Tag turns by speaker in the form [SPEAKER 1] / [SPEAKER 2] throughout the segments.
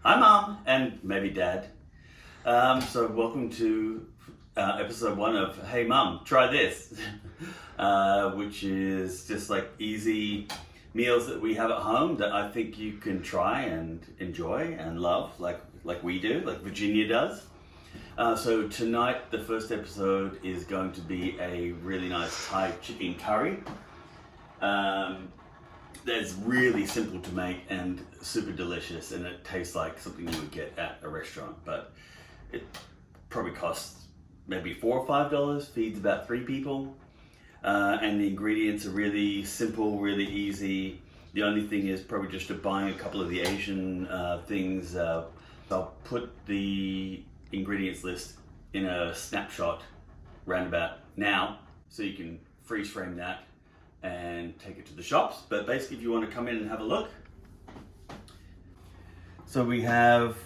[SPEAKER 1] Hi, Mom, and maybe Dad. So welcome to episode 1 of Hey Mum, Try This, which is just like easy meals that we have at home that I think you can try and enjoy and love, like we do, like Virginia does. So tonight, the first episode is going to be a really nice Thai chicken curry. That's really simple to make and super delicious, and it tastes like something you would get at a restaurant, but it probably costs maybe $4 or $5, feeds about 3 people, and the ingredients are really simple, really easy. The only thing is probably just to buy a couple of the Asian things. I'll put the ingredients list in a snapshot roundabout now, so you can freeze frame that and take it to the shops. But basically, if you want to come in and have a look. So we have,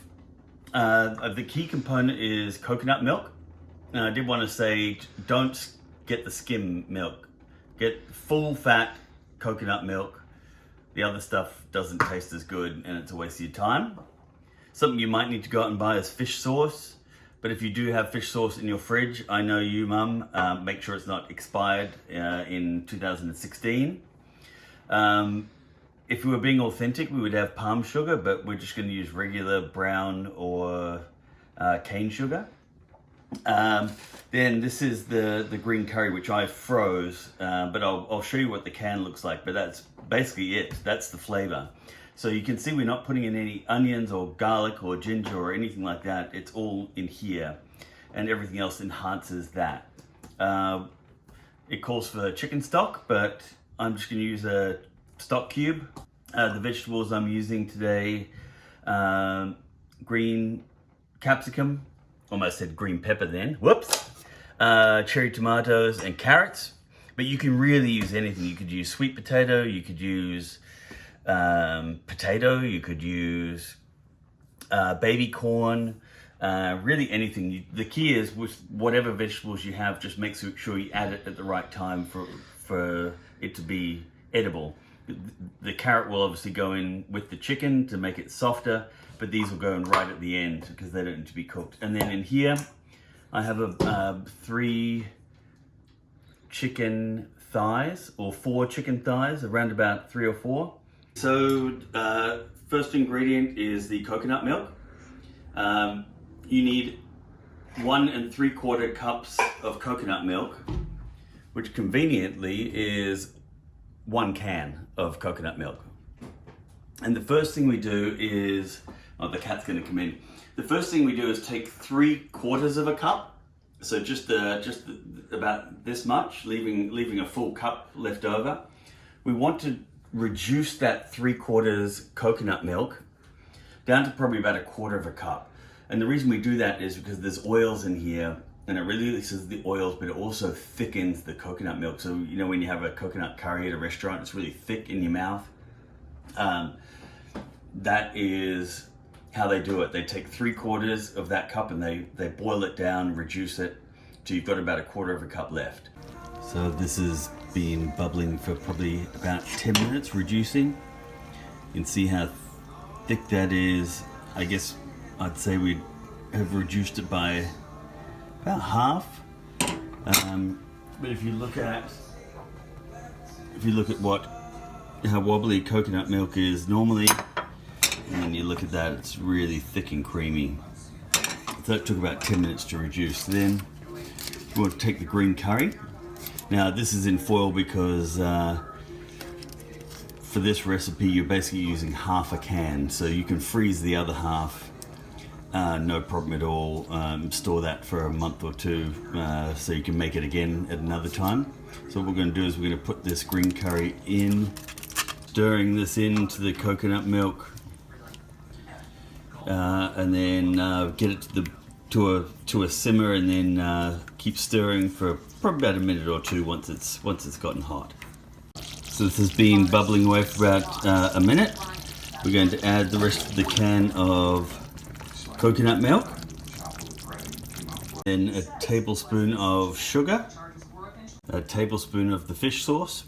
[SPEAKER 1] the key component is coconut milk. And I did want to say, don't get the skim milk. Get full fat coconut milk. The other stuff doesn't taste as good and it's a waste of your time. Something you might need to go out and buy is fish sauce. But if you do have fish sauce in your fridge, I know you, Mum, make sure it's not expired in 2016. If we were being authentic, we would have palm sugar, but we're just going to use regular brown or cane sugar. Then this is the green curry, which I froze, but I'll show you what the can looks like, but that's basically it. That's the flavor. So you can see we're not putting in any onions or garlic or ginger or anything like that. It's all in here, and everything else enhances that. It calls for chicken stock, but I'm just going to use a stock cube. The vegetables I'm using today, green capsicum, almost said green pepper then, whoops, cherry tomatoes and carrots, but you can really use anything. You could use sweet potato, you could use potato, you could use baby corn, really anything. The key is with whatever vegetables you have, just make sure you add it at the right time for it to be edible. The carrot will obviously go in with the chicken to make it softer, but these will go in right at the end because they don't need to be cooked. And then in here, I have 3 chicken thighs, or 4 chicken thighs, around about 3 or 4. So first ingredient is the coconut milk. You need 1 3/4 cups of coconut milk, which conveniently is 1 can of coconut milk. And the first thing we do is, oh, the cat's going to come in. The first thing we do is take 3/4 of a cup, so just about this much, leaving a full cup left over. We want to reduce that 3/4 coconut milk down to probably about 1/4 cup. And the reason we do that is because there's oils in here, and it releases the oils, but it also thickens the coconut milk. So, you know, when you have a coconut curry at a restaurant, it's really thick in your mouth. That is how they do it. They take 3/4 of that cup and they boil it down, reduce it, till you've got about 1/4 cup left. So this has been bubbling for probably about 10 minutes, reducing. You can see how thick that is. I guess I'd say we'd have reduced it by about half. But if you look at how wobbly coconut milk is normally, and you look at that, it's really thick and creamy. So it took about 10 minutes to reduce. Then we want to take the green curry. Now this is in foil because for this recipe you're basically using half a can, so you can freeze the other half, no problem at all. Store that for a month or 2 so you can make it again at another time. So what we're going to do is we're going to put this green curry in, stirring this into the coconut milk, and then get it to a simmer, and then keep stirring for probably about a minute or 2 once it's gotten hot. So this has been bubbling away for about a minute. We're going to add the rest of the can of coconut milk, then a tablespoon of sugar, a tablespoon of the fish sauce,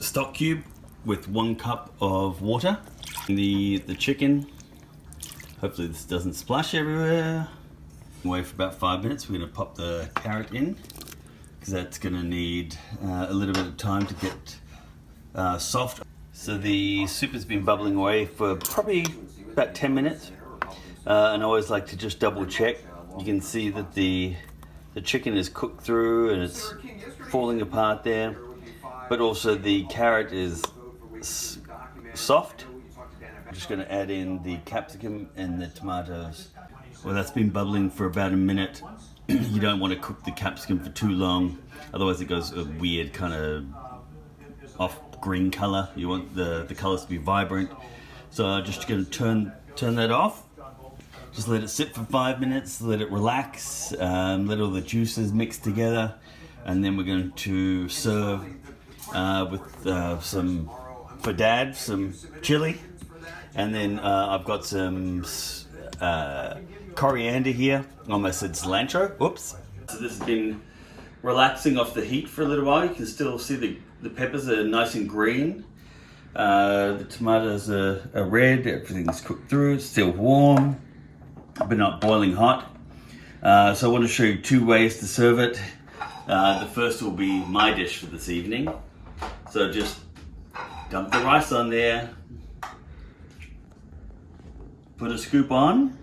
[SPEAKER 1] a stock cube with 1 cup of water, the chicken, Hopefully this doesn't splash everywhere. Wait for about 5 minutes. We're gonna pop the carrot in because that's gonna need a little bit of time to get soft. So the soup has been bubbling away for probably about 10 minutes. And I always like to just double check. You can see that the chicken is cooked through and it's falling apart there. But also the carrot is soft. I'm just going to add in the capsicum and the tomatoes. Well, that's been bubbling for about a minute. You don't want to cook the capsicum for too long, otherwise it goes a weird kind of off green color. You want the colors to be vibrant. So I'm just going to turn that off. Just let it sit for 5 minutes, let it relax, let all the juices mix together, and then we're going to serve with some, for Dad, some chili. And then I've got some coriander here. I almost said cilantro. Oops. So this has been relaxing off the heat for a little while. You can still see the peppers are nice and green. The tomatoes are red. Everything's cooked through. It's still warm, but not boiling hot. So I want to show you 2 ways to serve it. The first will be my dish for this evening. So just dump the rice on there. Put a scoop on,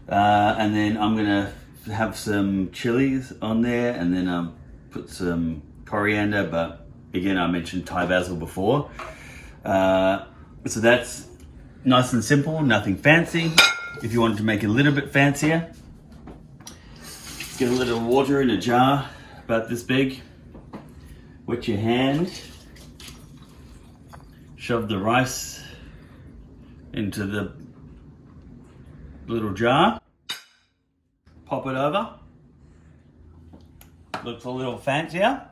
[SPEAKER 1] and then I'm gonna have some chilies on there, and then put some coriander, but again I mentioned Thai basil before. So that's nice and simple, nothing fancy. If you wanted to make it a little bit fancier, get a little water in a jar about this big, wet your hand, shove the rice into the little jar, pop it over. Looks a little fancier.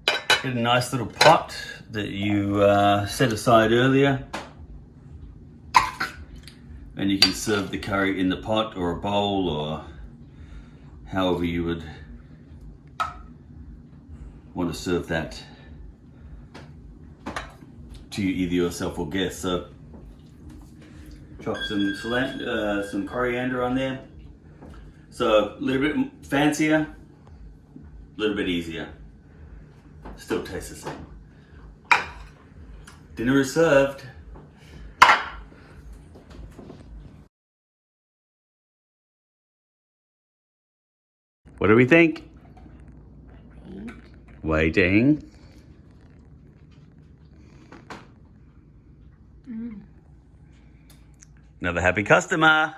[SPEAKER 1] Get a nice little pot that you set aside earlier, and you can serve the curry in the pot or a bowl or however you would want to serve that to either yourself or guests. So chop some coriander on there. So a little bit fancier, a little bit easier. Still tastes the same. Dinner is served. What do we think? Waiting. Another happy customer.